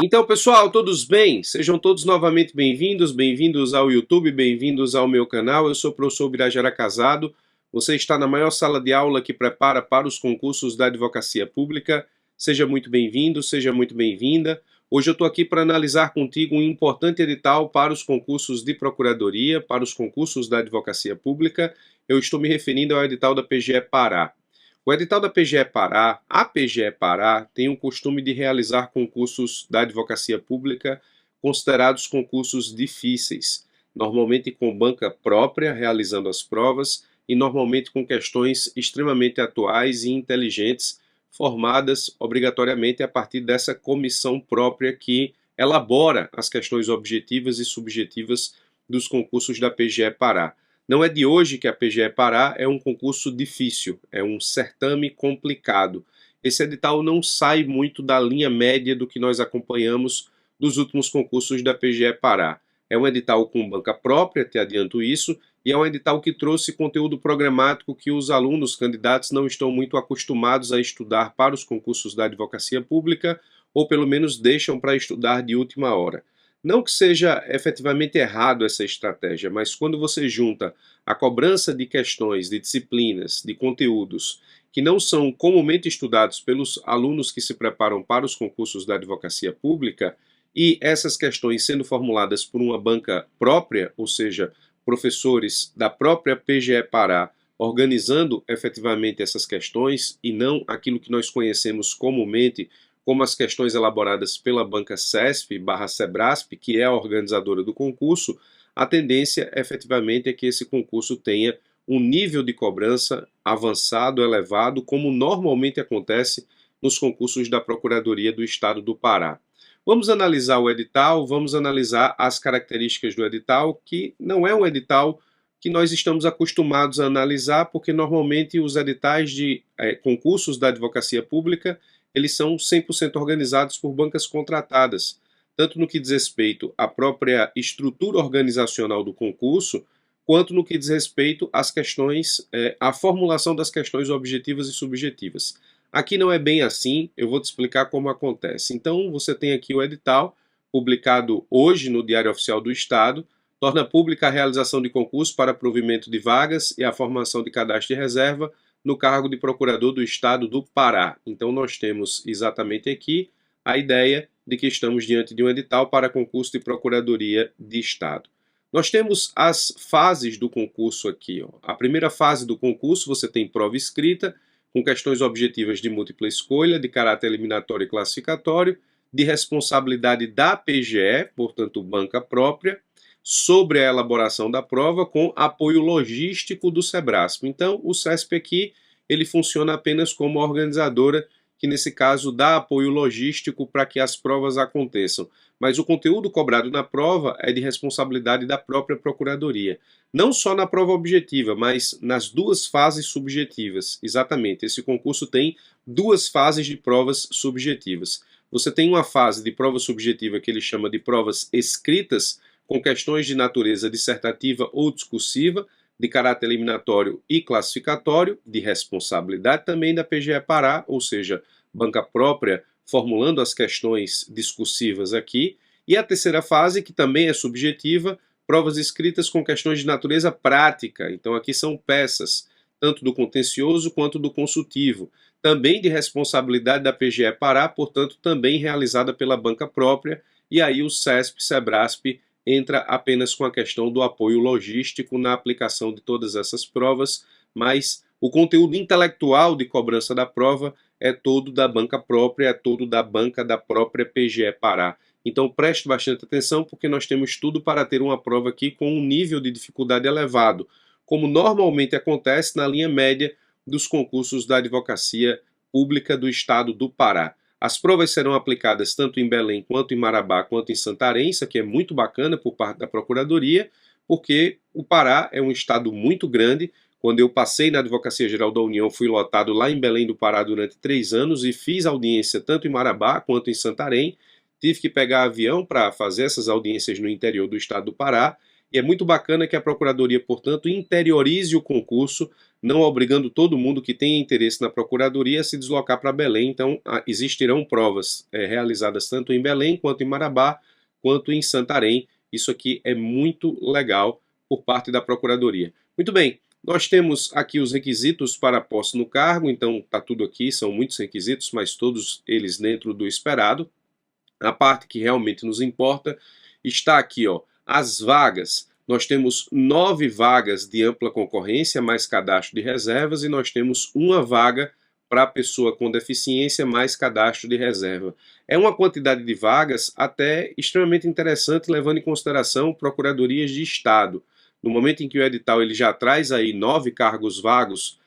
Então, pessoal, todos bem? Sejam todos novamente bem-vindos, bem-vindos ao YouTube, bem-vindos ao meu canal. Eu sou o professor Birajara Casado. Você está na maior sala de aula que prepara para os concursos da advocacia pública. Seja muito bem-vindo, seja muito bem-vinda. Hoje eu estou aqui para analisar contigo um importante edital para os concursos de procuradoria, para os concursos da advocacia pública. Eu estou me referindo ao edital da PGE Pará. O edital da PGE Pará, a PGE Pará, tem o costume de realizar concursos da advocacia pública considerados concursos difíceis, normalmente com banca própria realizando as provas e normalmente com questões extremamente atuais e inteligentes, formadas obrigatoriamente a partir dessa comissão própria que elabora as questões objetivas e subjetivas dos concursos da PGE Pará. Não é de hoje que a PGE Pará é um concurso difícil, é um certame complicado. Esse edital não sai muito da linha média do que nós acompanhamos dos últimos concursos da PGE Pará. É um edital com banca própria, te adianto isso, e é um edital que trouxe conteúdo programático que os alunos candidatos não estão muito acostumados a estudar para os concursos da advocacia pública, ou pelo menos deixam para estudar de última hora. Não que seja efetivamente errado essa estratégia, mas quando você junta a cobrança de questões, de disciplinas, de conteúdos que não são comumente estudados pelos alunos que se preparam para os concursos da advocacia pública, e essas questões sendo formuladas por uma banca própria, ou seja, professores da própria PGE Pará organizando efetivamente essas questões e não aquilo que nós conhecemos comumente como as questões elaboradas pela banca CESP/Sebrasp, que é a organizadora do concurso, a tendência efetivamente é que esse concurso tenha um nível de cobrança avançado, elevado, como normalmente acontece nos concursos da Procuradoria do Estado do Pará. Vamos analisar o edital, vamos analisar as características do edital, que não é um edital que nós estamos acostumados a analisar, porque normalmente os editais de concursos da advocacia pública eles são 100% organizados por bancas contratadas, tanto no que diz respeito à própria estrutura organizacional do concurso, quanto no que diz respeito às questões, à formulação das questões objetivas e subjetivas. Aqui não é bem assim, eu vou te explicar como acontece. Então, você tem aqui o edital, publicado hoje no Diário Oficial do Estado, torna pública a realização de concurso para provimento de vagas e a formação de cadastro de reserva no cargo de procurador do Estado do Pará. Então, nós temos exatamente aqui a ideia de que estamos diante de um edital para concurso de Procuradoria de Estado. Nós temos as fases do concurso aqui. Ó. A primeira fase do concurso, você tem prova escrita, com questões objetivas de múltipla escolha, de caráter eliminatório e classificatório, de responsabilidade da PGE, portanto, banca própria, sobre a elaboração da prova com apoio logístico do Sebrasp. Então, o CESP aqui ele funciona apenas como organizadora, que nesse caso dá apoio logístico para que as provas aconteçam. Mas o conteúdo cobrado na prova é de responsabilidade da própria Procuradoria. Não só na prova objetiva, mas nas duas fases subjetivas. Exatamente, esse concurso tem duas fases de provas subjetivas. Você tem uma fase de prova subjetiva que ele chama de provas escritas, com questões de natureza dissertativa ou discursiva, de caráter eliminatório e classificatório, de responsabilidade também da PGE Pará, ou seja, banca própria, formulando as questões discursivas aqui, e a terceira fase, que também é subjetiva, provas escritas com questões de natureza prática. Então aqui são peças, tanto do contencioso quanto do consultivo, também de responsabilidade da PGE Pará, portanto também realizada pela banca própria, e aí o CESP, Sebrasp entra apenas com a questão do apoio logístico na aplicação de todas essas provas, mas o conteúdo intelectual de cobrança da prova é todo da banca própria, é todo da banca da própria PGE Pará. Então preste bastante atenção, porque nós temos tudo para ter uma prova aqui com um nível de dificuldade elevado, como normalmente acontece na linha média dos concursos da advocacia pública do estado do Pará. As provas serão aplicadas tanto em Belém, quanto em Marabá, quanto em Santarém, isso aqui é muito bacana por parte da Procuradoria, porque o Pará é um estado muito grande. Quando eu passei na Advocacia Geral da União, fui lotado lá em Belém do Pará durante 3 anos e fiz audiência tanto em Marabá quanto em Santarém. Tive que pegar avião para fazer essas audiências no interior do estado do Pará, e é muito bacana que a Procuradoria, portanto, interiorize o concurso, não obrigando todo mundo que tenha interesse na Procuradoria a se deslocar para Belém. Então, existirão provas realizadas tanto em Belém, quanto em Marabá, quanto em Santarém. Isso aqui é muito legal por parte da Procuradoria. Muito bem, nós temos aqui os requisitos para a posse no cargo, então está tudo aqui, são muitos requisitos, mas todos eles dentro do esperado. A parte que realmente nos importa está aqui, ó, as vagas. Nós temos 9 vagas de ampla concorrência, mais cadastro de reservas, e nós temos uma vaga para pessoa com deficiência, mais cadastro de reserva. É uma quantidade de vagas até extremamente interessante, levando em consideração procuradorias de Estado. No momento em que o edital ele já traz aí 9 cargos vagos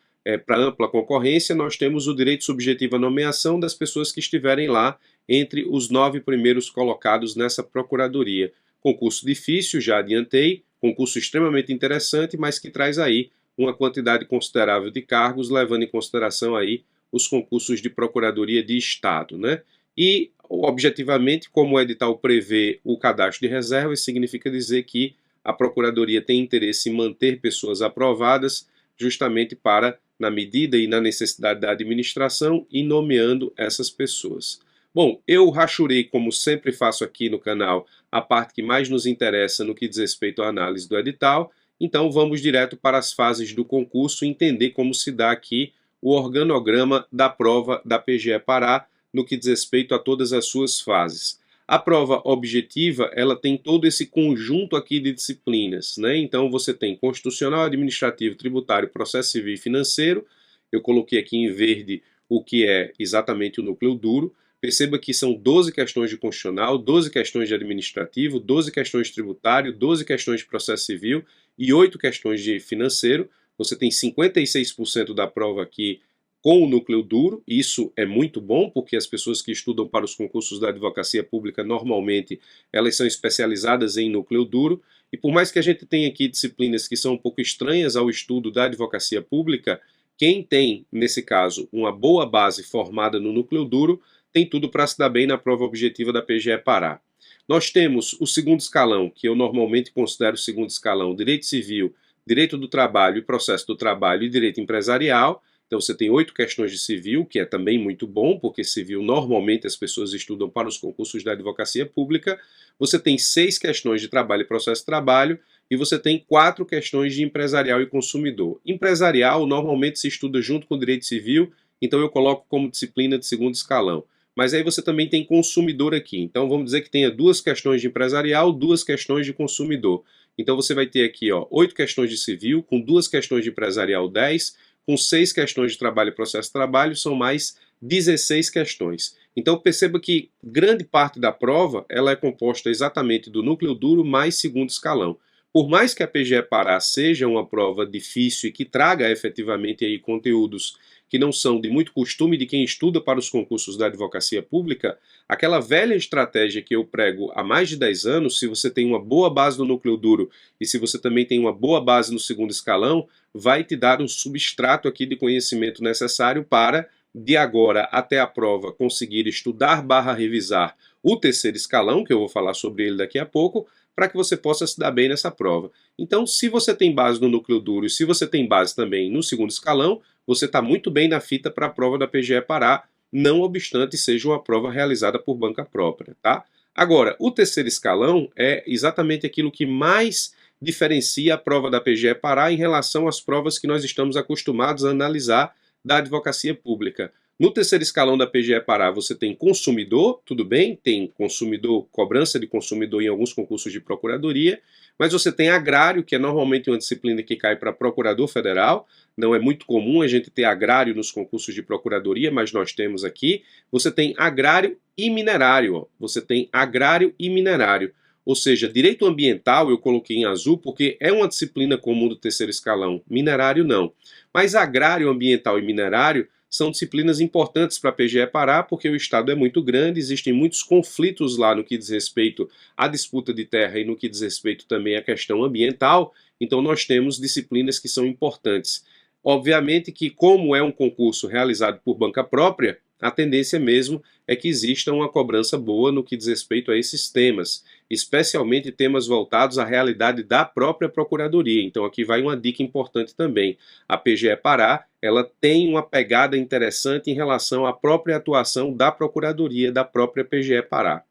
para ampla concorrência, nós temos o direito subjetivo à nomeação das pessoas que estiverem lá entre os 9 primeiros colocados nessa procuradoria. Concurso difícil, já adiantei, concurso extremamente interessante, mas que traz aí uma quantidade considerável de cargos, levando em consideração aí os concursos de procuradoria de Estado, né? E, objetivamente, como o edital prevê o cadastro de reservas, significa dizer que a Procuradoria tem interesse em manter pessoas aprovadas, justamente para, na medida e na necessidade da administração, ir nomeando essas pessoas. Bom, eu rachurei, como sempre faço aqui no canal, a parte que mais nos interessa no que diz respeito à análise do edital, então vamos direto para as fases do concurso e entender como se dá aqui o organograma da prova da PGE Pará no que diz respeito a todas as suas fases. A prova objetiva, ela tem todo esse conjunto aqui de disciplinas, né? Então você tem constitucional, administrativo, tributário, processo civil e financeiro. Eu coloquei aqui em verde o que é exatamente o núcleo duro. Perceba que são 12 questões de constitucional, 12 questões de administrativo, 12 questões de tributário, 12 questões de processo civil e 8 questões de financeiro. Você tem 56% da prova aqui com o núcleo duro. Isso é muito bom, porque as pessoas que estudam para os concursos da advocacia pública, normalmente, elas são especializadas em núcleo duro, e por mais que a gente tenha aqui disciplinas que são um pouco estranhas ao estudo da advocacia pública, quem tem, nesse caso, uma boa base formada no núcleo duro, tem tudo para se dar bem na prova objetiva da PGE Pará. Nós temos o segundo escalão, que eu normalmente considero o segundo escalão, direito civil, direito do trabalho e processo do trabalho e direito empresarial. Então você tem 8 questões de civil, que é também muito bom, porque civil normalmente as pessoas estudam para os concursos da advocacia pública. Você tem 6 questões de trabalho e processo de trabalho, e você tem 4 questões de empresarial e consumidor. Empresarial normalmente se estuda junto com o direito civil, então eu coloco como disciplina de segundo escalão. Mas aí você também tem consumidor aqui. Então vamos dizer que tenha 2 questões de empresarial, 2 questões de consumidor. Então você vai ter aqui, ó, 8 questões de civil, com 2 questões de empresarial, 10, com 6 questões de trabalho e processo de trabalho, são mais 16 questões. Então perceba que grande parte da prova ela é composta exatamente do núcleo duro mais segundo escalão. Por mais que a PGE Pará seja uma prova difícil e que traga efetivamente aí conteúdos que não são de muito costume de quem estuda para os concursos da advocacia pública, aquela velha estratégia que eu prego há mais de 10 anos, se você tem uma boa base no núcleo duro e se você também tem uma boa base no segundo escalão, vai te dar um substrato aqui de conhecimento necessário para, de agora até a prova, conseguir estudar/revisar o terceiro escalão, que eu vou falar sobre ele daqui a pouco, para que você possa se dar bem nessa prova. Então, se você tem base no núcleo duro e se você tem base também no segundo escalão, você está muito bem na fita para a prova da PGE Pará, não obstante seja uma prova realizada por banca própria, tá? Agora, o terceiro escalão é exatamente aquilo que mais diferencia a prova da PGE Pará em relação às provas que nós estamos acostumados a analisar da advocacia pública. No terceiro escalão da PGE Pará você tem consumidor, tudo bem, tem consumidor, cobrança de consumidor em alguns concursos de procuradoria, mas você tem agrário, que é normalmente uma disciplina que cai para procurador federal. Não é muito comum a gente ter agrário nos concursos de procuradoria, mas nós temos aqui. Você tem agrário e minerário, ó. Você tem agrário e minerário. Ou seja, direito ambiental eu coloquei em azul porque é uma disciplina comum do terceiro escalão, minerário não. Mas agrário, ambiental e minerário são disciplinas importantes para a PGE Pará, porque o estado é muito grande, existem muitos conflitos lá no que diz respeito à disputa de terra e no que diz respeito também à questão ambiental, então nós temos disciplinas que são importantes. Obviamente que, como é um concurso realizado por banca própria, a tendência mesmo é que exista uma cobrança boa no que diz respeito a esses temas, especialmente temas voltados à realidade da própria Procuradoria. Então aqui vai uma dica importante também. A PGE Pará, ela tem uma pegada interessante em relação à própria atuação da Procuradoria, da própria PGE Pará.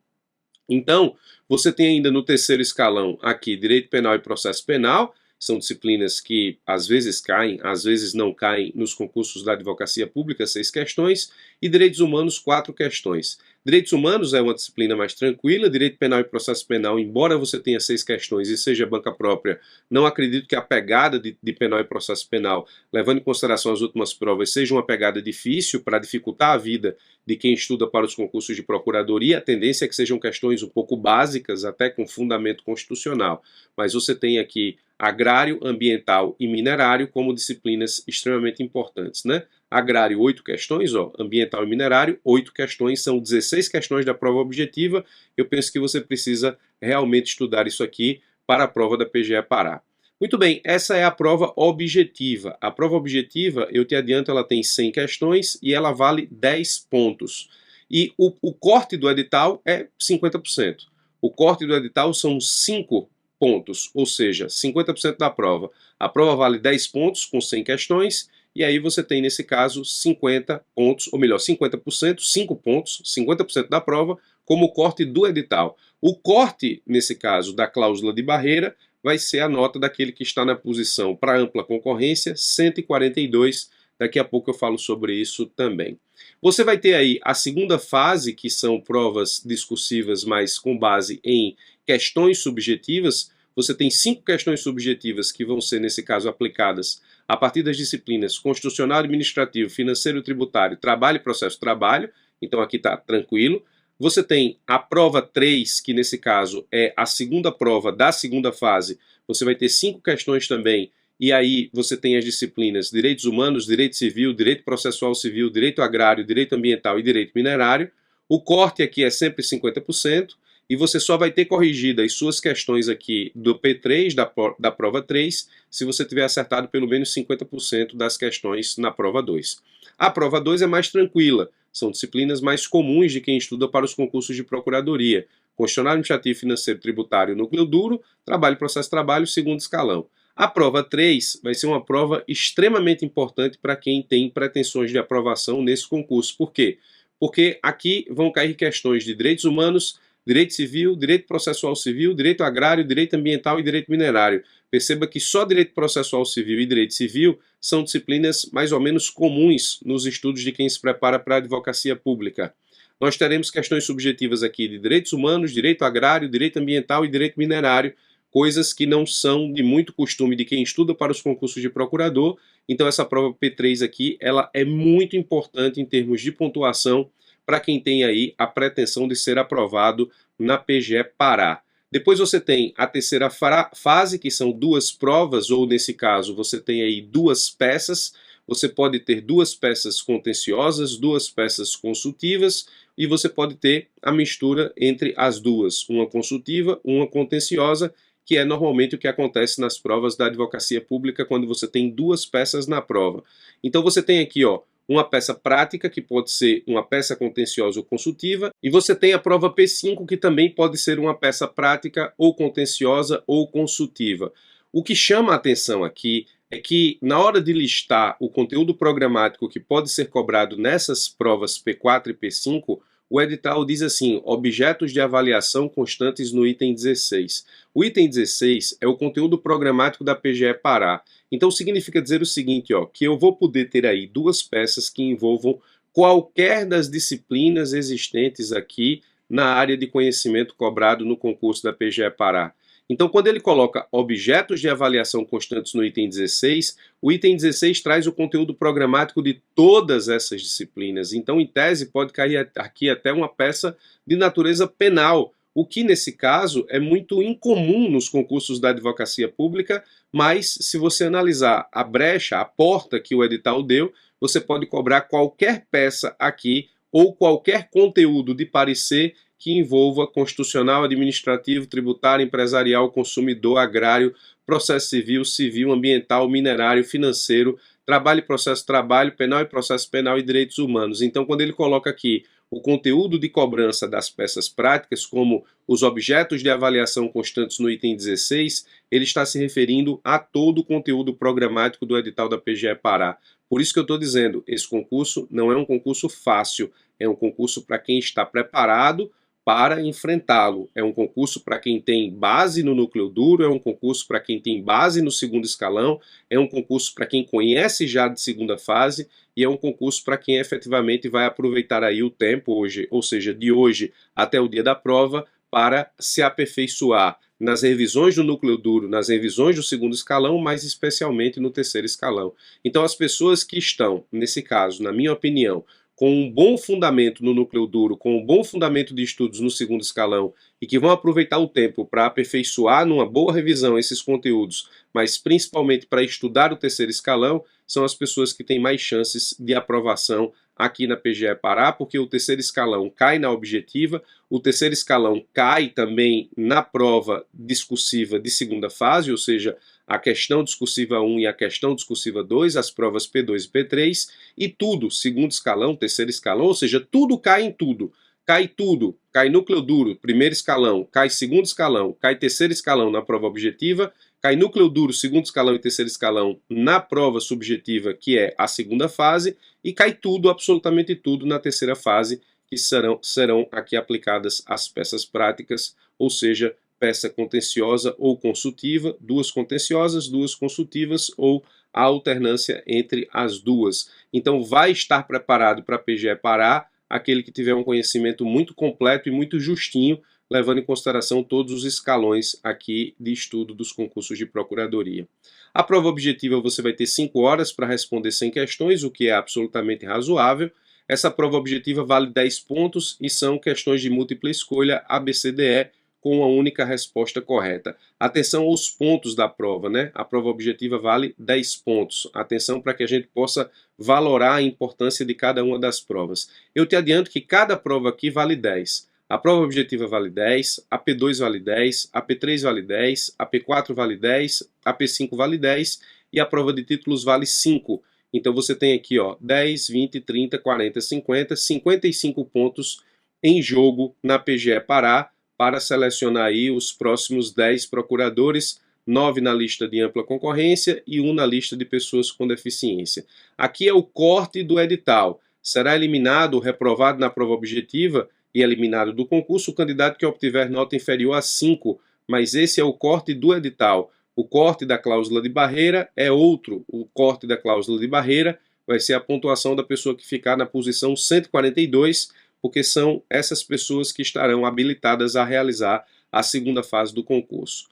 Então, você tem ainda no terceiro escalão aqui Direito Penal e Processo Penal, são disciplinas que às vezes caem, às vezes não caem nos concursos da advocacia pública, 6 questões, e Direitos Humanos, 4 questões. Direitos Humanos é uma disciplina mais tranquila, Direito Penal e Processo Penal, embora você tenha 6 questões e seja banca própria, não acredito que a pegada de Penal e Processo Penal, levando em consideração as últimas provas, seja uma pegada difícil para dificultar a vida de quem estuda para os concursos de procuradoria. A tendência é que sejam questões um pouco básicas, até com fundamento constitucional, mas você tem aqui agrário, ambiental e minerário como disciplinas extremamente importantes, né? Agrário, 8 questões, ó, ambiental e minerário, 8 questões, são 16 questões da prova objetiva. Eu penso que você precisa realmente estudar isso aqui para a prova da PGE Pará. Muito bem, essa é a prova objetiva. A prova objetiva, eu te adianto, ela tem 100 questões e ela vale 10 pontos. E o corte do edital é 50%. O corte do edital são 5 pontos, ou seja, 50% da prova. A prova vale 10 pontos com 100 questões, e aí você tem, nesse caso, 50 pontos, ou melhor, 50%, 5 pontos, 50% da prova, como corte do edital. O corte, nesse caso, da cláusula de barreira, vai ser a nota daquele que está na posição para ampla concorrência, 142. Daqui a pouco eu falo sobre isso também. Você vai ter aí a segunda fase, que são provas discursivas, mas com base em questões subjetivas. Você tem 5 questões subjetivas que vão ser, nesse caso, aplicadas a partir das disciplinas constitucional, administrativo, financeiro, tributário, trabalho e processo trabalho. Então aqui está tranquilo. Você tem a prova 3, que nesse caso é a segunda prova da segunda fase. Você vai ter 5 questões também. E aí você tem as disciplinas Direitos Humanos, Direito Civil, Direito Processual Civil, Direito Agrário, Direito Ambiental e Direito Minerário. O corte aqui é sempre 50%. E você só vai ter corrigido as suas questões aqui do P3, da prova 3, se você tiver acertado pelo menos 50% das questões na prova 2. A prova 2 é mais tranquila, são disciplinas mais comuns de quem estuda para os concursos de procuradoria. Constitucional, administrativo, financeiro, tributário, núcleo duro, trabalho e processo de trabalho, segundo escalão. A prova 3 vai ser uma prova extremamente importante para quem tem pretensões de aprovação nesse concurso. Por quê? Porque aqui vão cair questões de direitos humanos, direito civil, direito processual civil, direito agrário, direito ambiental e direito minerário. Perceba que só direito processual civil e direito civil são disciplinas mais ou menos comuns nos estudos de quem se prepara para a advocacia pública. Nós teremos questões subjetivas aqui de direitos humanos, direito agrário, direito ambiental e direito minerário, coisas que não são de muito costume de quem estuda para os concursos de procurador. Então essa prova P3 aqui, ela é muito importante em termos de pontuação para quem tem aí a pretensão de ser aprovado na PGE Pará. Depois você tem a terceira fase, que são 2 provas, ou nesse caso você tem aí 2 peças. Você pode ter 2 peças contenciosas, 2 peças consultivas, e você pode ter a mistura entre as duas, uma consultiva, uma contenciosa, que é normalmente o que acontece nas provas da advocacia pública quando você tem 2 peças na prova. Então você tem aqui, ó, uma peça prática, que pode ser uma peça contenciosa ou consultiva, e você tem a prova P5, que também pode ser uma peça prática ou contenciosa ou consultiva. O que chama a atenção aqui é que, na hora de listar o conteúdo programático que pode ser cobrado nessas provas P4 e P5, o edital diz assim: objetos de avaliação constantes no item 16. O item 16 é o conteúdo programático da PGE Pará. Então significa dizer o seguinte, ó, que eu vou poder ter aí 2 peças que envolvam qualquer das disciplinas existentes aqui na área de conhecimento cobrado no concurso da PGE Pará. Então, quando ele coloca objetos de avaliação constantes no item 16, o item 16 traz o conteúdo programático de todas essas disciplinas. Então, em tese, pode cair aqui até uma peça de natureza penal, o que, nesse caso, é muito incomum nos concursos da advocacia pública, mas, se você analisar a brecha, a porta que o edital deu, você pode cobrar qualquer peça aqui ou qualquer conteúdo de parecer que envolva constitucional, administrativo, tributário, empresarial, consumidor, agrário, processo civil, civil, ambiental, minerário, financeiro, trabalho e processo trabalho, penal e processo penal e direitos humanos. Então, quando ele coloca aqui o conteúdo de cobrança das peças práticas, como os objetos de avaliação constantes no item 16, ele está se referindo a todo o conteúdo programático do edital da PGE Pará. Por isso que eu estou dizendo, esse concurso não é um concurso fácil, é um concurso para quem está preparado para enfrentá-lo. É um concurso para quem tem base no núcleo duro, é um concurso para quem tem base no segundo escalão, é um concurso para quem conhece já de segunda fase e é um concurso para quem efetivamente vai aproveitar aí o tempo hoje, ou seja, de hoje até o dia da prova, para se aperfeiçoar nas revisões do núcleo duro, nas revisões do segundo escalão, mas especialmente no terceiro escalão. Então as pessoas que estão, nesse caso, na minha opinião, com um bom fundamento no núcleo duro, com um bom fundamento de estudos no segundo escalão e que vão aproveitar o tempo para aperfeiçoar numa boa revisão esses conteúdos, mas principalmente para estudar o terceiro escalão, são as pessoas que têm mais chances de aprovação aqui na PGE Pará, porque o terceiro escalão cai na objetiva, o terceiro escalão cai também na prova discursiva de segunda fase, ou seja, a questão discursiva 1 e a questão discursiva 2, as provas P2 e P3, e tudo, segundo escalão, terceiro escalão, ou seja, tudo cai em tudo. Cai tudo, cai núcleo duro, primeiro escalão, cai segundo escalão, cai terceiro escalão na prova objetiva, cai núcleo duro, segundo escalão e terceiro escalão na prova subjetiva, que é a segunda fase, e cai tudo, absolutamente tudo, na terceira fase, que serão aqui aplicadas as peças práticas, ou seja, peça contenciosa ou consultiva, duas contenciosas, duas consultivas ou a alternância entre as duas. Então vai estar preparado para a PGE Pará aquele que tiver um conhecimento muito completo e muito justinho, levando em consideração todos os escalões aqui de estudo dos concursos de procuradoria. A prova objetiva você vai ter 5 horas para responder 100 questões, o que é absolutamente razoável. Essa prova objetiva vale 10 pontos e são questões de múltipla escolha ABCDE, com uma única resposta correta. Atenção aos pontos da prova, né? A prova objetiva vale 10 pontos. Atenção para que a gente possa valorar a importância de cada uma das provas. Eu te adianto que cada prova aqui vale 10. A prova objetiva vale 10, a P2 vale 10, a P3 vale 10, a P4 vale 10, a P5 vale 10 e a prova de títulos vale 5. Então você tem aqui, ó, 10, 20, 30, 40, 50, 55 pontos em jogo na PGE Pará, para selecionar aí os próximos 10 procuradores, 9 na lista de ampla concorrência e 1 na lista de pessoas com deficiência. Aqui é o corte do edital. Será eliminado, reprovado na prova objetiva e eliminado do concurso o candidato que obtiver nota inferior a 5, mas esse é o corte do edital. O corte da cláusula de barreira é outro. O corte da cláusula de barreira vai ser a pontuação da pessoa que ficar na posição 142, porque são essas pessoas que estarão habilitadas a realizar a segunda fase do concurso.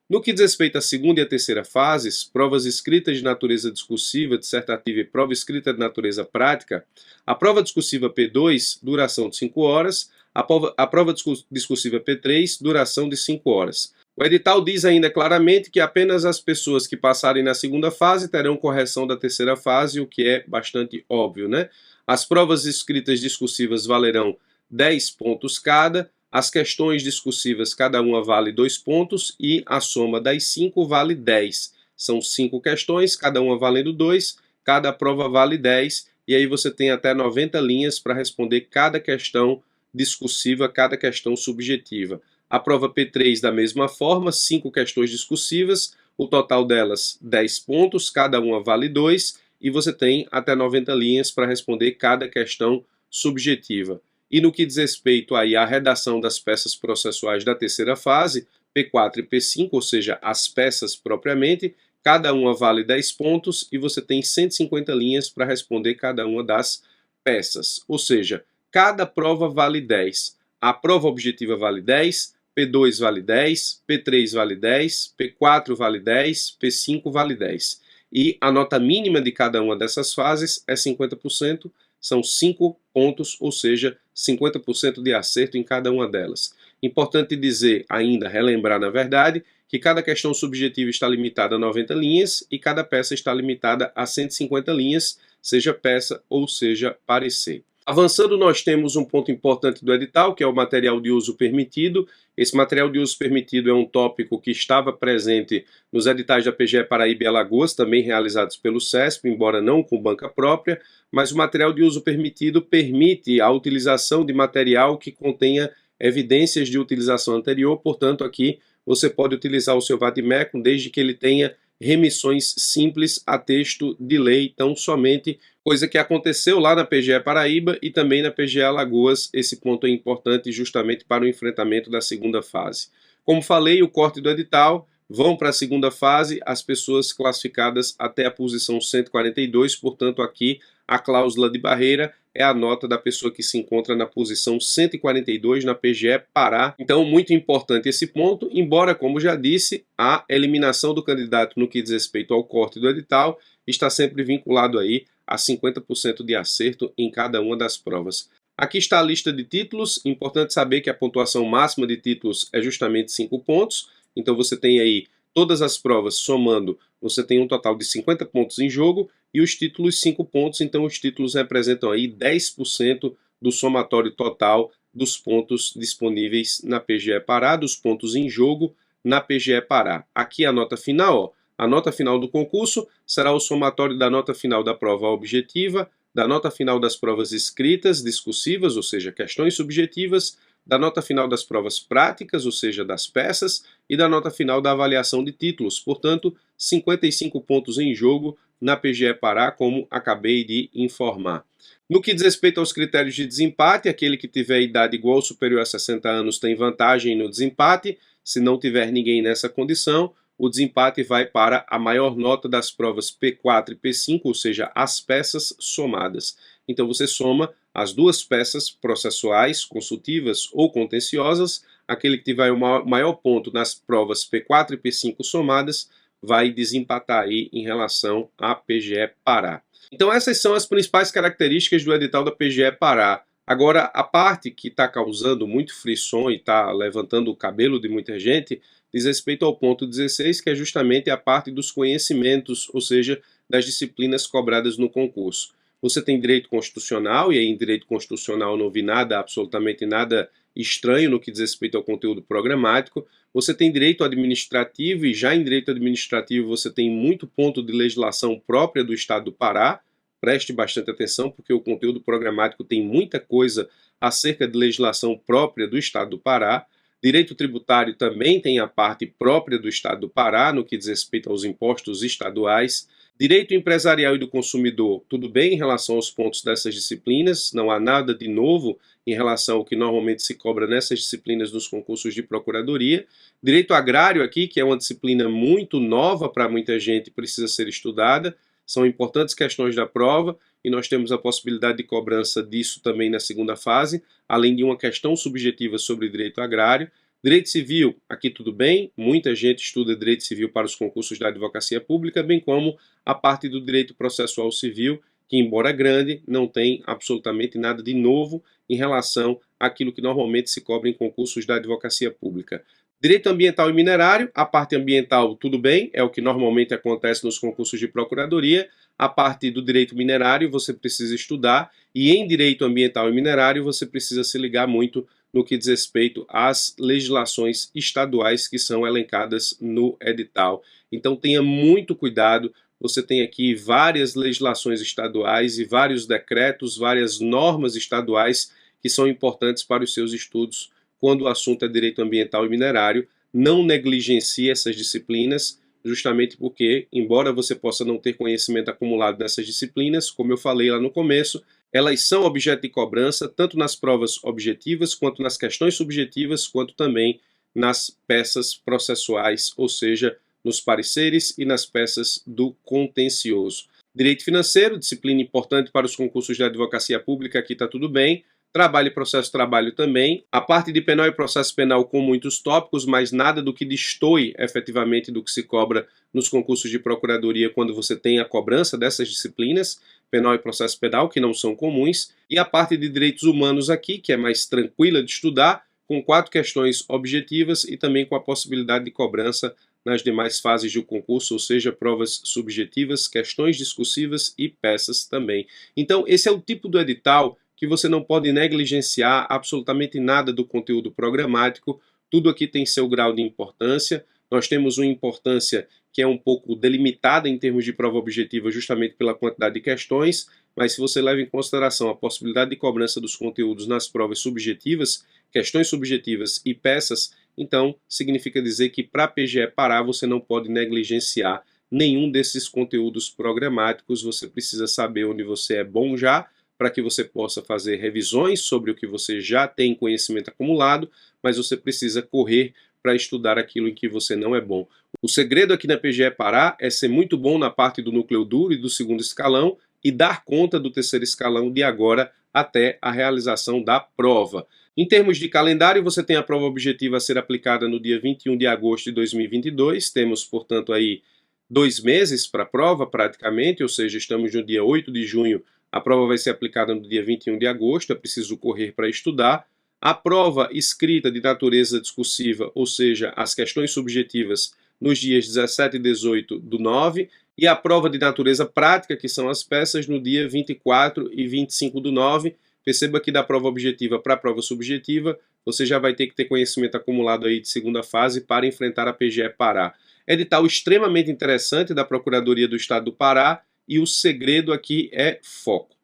No que diz respeito à segunda e à terceira fases, provas escritas de natureza discursiva, dissertativa e prova escrita de natureza prática, a prova discursiva P2, duração de 5 horas, a prova discursiva P3, duração de 5 horas. O edital diz ainda claramente que apenas as pessoas que passarem na segunda fase terão correção da terceira fase, o que é bastante óbvio, né? As provas escritas discursivas valerão 10 pontos cada, as questões discursivas cada uma vale 2 pontos e a soma das 5 vale 10. São 5 questões, cada uma valendo 2, cada prova vale 10 e aí você tem até 90 linhas para responder cada questão discursiva, cada questão subjetiva. A prova P3 da mesma forma, 5 questões discursivas, o total delas 10 pontos, cada uma vale 2 e você tem até 90 linhas para responder cada questão subjetiva. E no que diz respeito aí à redação das peças processuais da terceira fase, P4 e P5, ou seja, as peças propriamente, cada uma vale 10 pontos e você tem 150 linhas para responder cada uma das peças. Ou seja, cada prova vale 10. A prova objetiva vale 10, P2 vale 10, P3 vale 10, P4 vale 10, P5 vale 10. E a nota mínima de cada uma dessas fases é 50%, são 5 pontos, ou seja, 50% de acerto em cada uma delas. Importante dizer, ainda relembrar na verdade, que cada questão subjetiva está limitada a 90 linhas e cada peça está limitada a 150 linhas, seja peça ou seja parecer. Avançando, nós temos um ponto importante do edital, que é o material de uso permitido. Esse material de uso permitido é um tópico que estava presente nos editais da PGE Paraíba e Alagoas, também realizados pelo CESP, embora não com banca própria, mas o material de uso permitido permite a utilização de material que contenha evidências de utilização anterior, portanto, aqui você pode utilizar o seu vade-mecum desde que ele tenha remissões simples a texto de lei, tão somente, coisa que aconteceu lá na PGE Paraíba e também na PGE Alagoas. Esse ponto é importante justamente para o enfrentamento da segunda fase. Como falei, o corte do edital vão para a segunda fase as pessoas classificadas até a posição 142, portanto aqui a cláusula de barreira é a nota da pessoa que se encontra na posição 142 na PGE Pará. Então, muito importante esse ponto, embora, como já disse, a eliminação do candidato no que diz respeito ao corte do edital está sempre vinculado aí a 50% de acerto em cada uma das provas. Aqui está a lista de títulos. Importante saber que a pontuação máxima de títulos é justamente 5 pontos. Então você tem aí todas as provas somando, você tem um total de 50 pontos em jogo e os títulos 5 pontos, então os títulos representam aí 10% do somatório total dos pontos disponíveis na PGE Pará, dos pontos em jogo na PGE Pará. Aqui a nota final, ó. A nota final do concurso será o somatório da nota final da prova objetiva, da nota final das provas escritas, discursivas, ou seja, questões subjetivas, da nota final das provas práticas, ou seja, das peças, e da nota final da avaliação de títulos. Portanto, 55 pontos em jogo na PGE Pará, como acabei de informar. No que diz respeito aos critérios de desempate, aquele que tiver idade igual ou superior a 60 anos tem vantagem no desempate. Se não tiver ninguém nessa condição, o desempate vai para a maior nota das provas P4 e P5, ou seja, as peças somadas. Então você soma as duas peças processuais, consultivas ou contenciosas. Aquele que tiver o maior ponto nas provas P4 e P5 somadas vai desempatar aí em relação à PGE Pará. Então essas são as principais características do edital da PGE Pará. Agora, a parte que está causando muito frisson e está levantando o cabelo de muita gente diz respeito ao ponto 16, que é justamente a parte dos conhecimentos, ou seja, das disciplinas cobradas no concurso. Você tem direito constitucional, e aí em direito constitucional não vi nada, absolutamente nada estranho no que diz respeito ao conteúdo programático. Você tem direito administrativo, e já em direito administrativo você tem muito ponto de legislação própria do Estado do Pará. Preste bastante atenção, porque o conteúdo programático tem muita coisa acerca de legislação própria do Estado do Pará. Direito tributário também tem a parte própria do Estado do Pará, no que diz respeito aos impostos estaduais. Direito empresarial e do consumidor, tudo bem em relação aos pontos dessas disciplinas, não há nada de novo em relação ao que normalmente se cobra nessas disciplinas nos concursos de procuradoria. Direito agrário aqui, que é uma disciplina muito nova para muita gente, precisa ser estudada. São importantes questões da prova e nós temos a possibilidade de cobrança disso também na segunda fase, além de uma questão subjetiva sobre direito agrário. Direito civil, aqui tudo bem, muita gente estuda direito civil para os concursos da advocacia pública, bem como a parte do direito processual civil, que embora grande, não tem absolutamente nada de novo em relação àquilo que normalmente se cobra em concursos da advocacia pública. Direito ambiental e minerário, a parte ambiental tudo bem, é o que normalmente acontece nos concursos de procuradoria. A parte do direito minerário você precisa estudar, e em direito ambiental e minerário você precisa se ligar muito no que diz respeito às legislações estaduais que são elencadas no edital. Então tenha muito cuidado, você tem aqui várias legislações estaduais e vários decretos, várias normas estaduais que são importantes para os seus estudos quando o assunto é direito ambiental e minerário. Não negligencie essas disciplinas, justamente porque, embora você possa não ter conhecimento acumulado nessas disciplinas, como eu falei lá no começo, elas são objeto de cobrança tanto nas provas objetivas, quanto nas questões subjetivas, quanto também nas peças processuais, ou seja, nos pareceres e nas peças do contencioso. Direito financeiro, disciplina importante para os concursos de advocacia pública, aqui está tudo bem. Trabalho e processo trabalho também. A parte de penal e processo penal com muitos tópicos, mas nada do que destoe efetivamente do que se cobra nos concursos de procuradoria quando você tem a cobrança dessas disciplinas, penal e processo penal, que não são comuns. E a parte de direitos humanos aqui, que é mais tranquila de estudar, com 4 questões objetivas e também com a possibilidade de cobrança nas demais fases do concurso, ou seja, provas subjetivas, questões discursivas e peças também. Então, esse é o tipo do edital que você não pode negligenciar absolutamente nada do conteúdo programático. Tudo aqui tem seu grau de importância. Nós temos uma importância que é um pouco delimitada em termos de prova objetiva, justamente pela quantidade de questões, mas se você leva em consideração a possibilidade de cobrança dos conteúdos nas provas subjetivas, questões subjetivas e peças, então significa dizer que para a PGE Pará você não pode negligenciar nenhum desses conteúdos programáticos. Você precisa saber onde você é bom já, para que você possa fazer revisões sobre o que você já tem conhecimento acumulado, mas você precisa correr para estudar aquilo em que você não é bom. O segredo aqui na PGE Pará é ser muito bom na parte do núcleo duro e do segundo escalão e dar conta do terceiro escalão de agora até a realização da prova. Em termos de calendário, você tem a prova objetiva a ser aplicada no dia 21 de agosto de 2022. Temos, portanto, aí 2 meses para a prova, praticamente, ou seja, estamos no dia 8 de junho, a prova vai ser aplicada no dia 21 de agosto, é preciso correr para estudar. A prova escrita de natureza discursiva, ou seja, as questões subjetivas, nos dias 17 e 18 do 9, e a prova de natureza prática, que são as peças, no dia 24 e 25 do 9. Perceba que da prova objetiva para a prova subjetiva, você já vai ter que ter conhecimento acumulado aí de segunda fase para enfrentar a PGE Pará. Edital extremamente interessante da Procuradoria do Estado do Pará, e o segredo aqui é foco.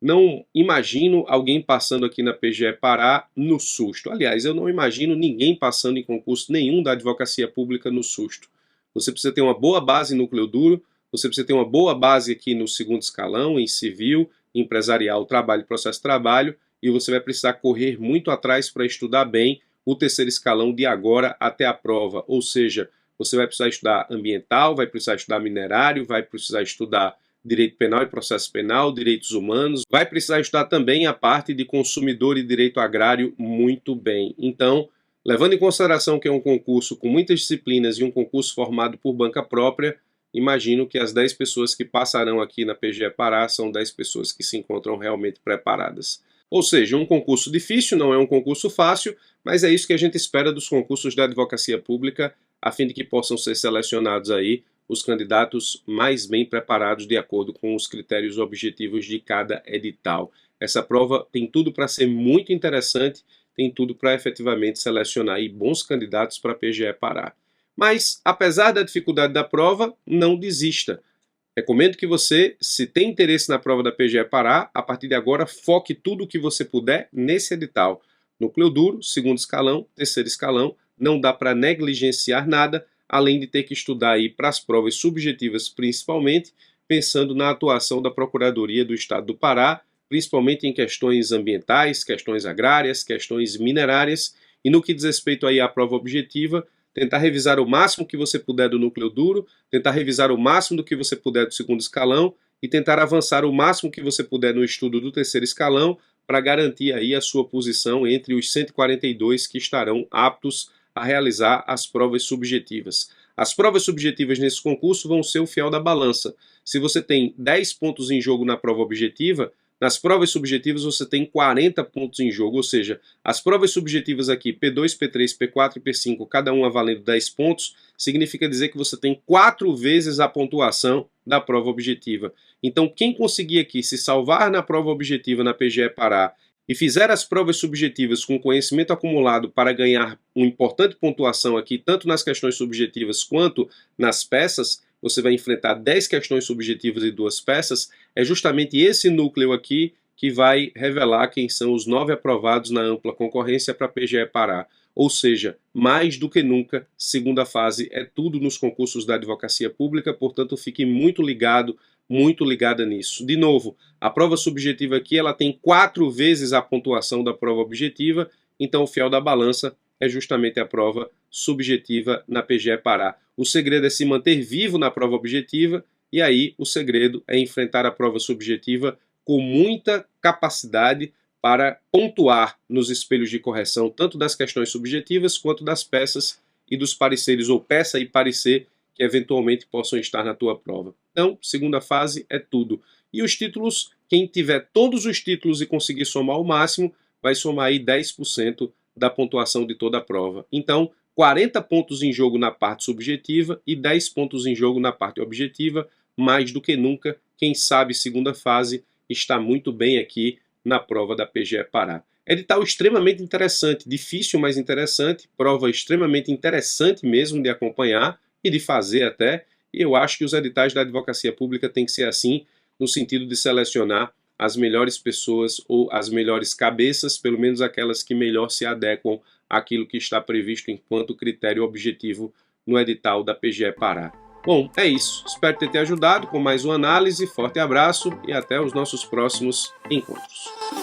Não imagino alguém passando aqui na PGE Pará no susto. Aliás, eu não imagino ninguém passando em concurso nenhum da advocacia pública no susto. Você precisa ter uma boa base em núcleo duro, você precisa ter uma boa base aqui no segundo escalão, em civil, empresarial, trabalho e processo de trabalho, e você vai precisar correr muito atrás para estudar bem o terceiro escalão de agora até a prova. Ou seja, você vai precisar estudar ambiental, vai precisar estudar minerário, vai precisar estudar direito penal e processo penal, direitos humanos, vai precisar estudar também a parte de consumidor e direito agrário muito bem. Então, levando em consideração que é um concurso com muitas disciplinas e um concurso formado por banca própria, imagino que as 10 pessoas que passarão aqui na PGE Pará são 10 pessoas que se encontram realmente preparadas. Ou seja, um concurso difícil, não é um concurso fácil, mas é isso que a gente espera dos concursos da advocacia pública, a fim de que possam ser selecionados aí os candidatos mais bem preparados de acordo com os critérios objetivos de cada edital. Essa prova tem tudo para ser muito interessante, tem tudo para efetivamente selecionar aí bons candidatos para a PGE Pará. Mas, apesar da dificuldade da prova, não desista. Recomendo que você, se tem interesse na prova da PGE Pará, a partir de agora foque tudo o que você puder nesse edital. Núcleo duro, segundo escalão, terceiro escalão, não dá para negligenciar nada, além de ter que estudar aí para as provas subjetivas principalmente, pensando na atuação da Procuradoria do Estado do Pará, principalmente em questões ambientais, questões agrárias, questões minerárias, e no que diz respeito aí à prova objetiva, tentar revisar o máximo que você puder do núcleo duro, tentar revisar o máximo do que você puder do segundo escalão e tentar avançar o máximo que você puder no estudo do terceiro escalão para garantir aí a sua posição entre os 142 que estarão aptos a realizar as provas subjetivas. As provas subjetivas nesse concurso vão ser o fiel da balança. Se você tem 10 pontos em jogo na prova objetiva, nas provas subjetivas você tem 40 pontos em jogo, ou seja, as provas subjetivas aqui, P2, P3, P4 e P5, cada uma valendo 10 pontos, significa dizer que você tem 4 vezes a pontuação da prova objetiva. Então, quem conseguir aqui se salvar na prova objetiva na PGE Pará e fizer as provas subjetivas com conhecimento acumulado para ganhar uma importante pontuação aqui, tanto nas questões subjetivas quanto nas peças, você vai enfrentar 10 questões subjetivas e 2 peças, é justamente esse núcleo aqui que vai revelar quem são os 9 aprovados na ampla concorrência para a PGE Pará. Ou seja, mais do que nunca, segunda fase é tudo nos concursos da advocacia pública, portanto fique muito ligado, muito ligada nisso. De novo, a prova subjetiva aqui ela tem 4 vezes a pontuação da prova objetiva, então o fiel da balança é justamente a prova subjetiva na PGE Pará. O segredo é se manter vivo na prova objetiva, e aí o segredo é enfrentar a prova subjetiva com muita capacidade para pontuar nos espelhos de correção, tanto das questões subjetivas quanto das peças e dos pareceres, ou peça e parecer, que eventualmente possam estar na tua prova. Então, segunda fase é tudo. E os títulos, quem tiver todos os títulos e conseguir somar o máximo, vai somar aí 10% da pontuação de toda a prova. Então, 40 pontos em jogo na parte subjetiva e 10 pontos em jogo na parte objetiva, mais do que nunca, quem sabe segunda fase está muito bem aqui na prova da PGE Pará. Edital extremamente interessante, difícil, mas interessante, prova extremamente interessante mesmo de acompanhar e de fazer até, e eu acho que os editais da advocacia pública têm que ser assim, no sentido de selecionar as melhores pessoas ou as melhores cabeças, pelo menos aquelas que melhor se adequam àquilo que está previsto enquanto critério objetivo no edital da PGE Pará. Bom, é isso. Espero ter te ajudado com mais uma análise. Forte abraço e até os nossos próximos encontros.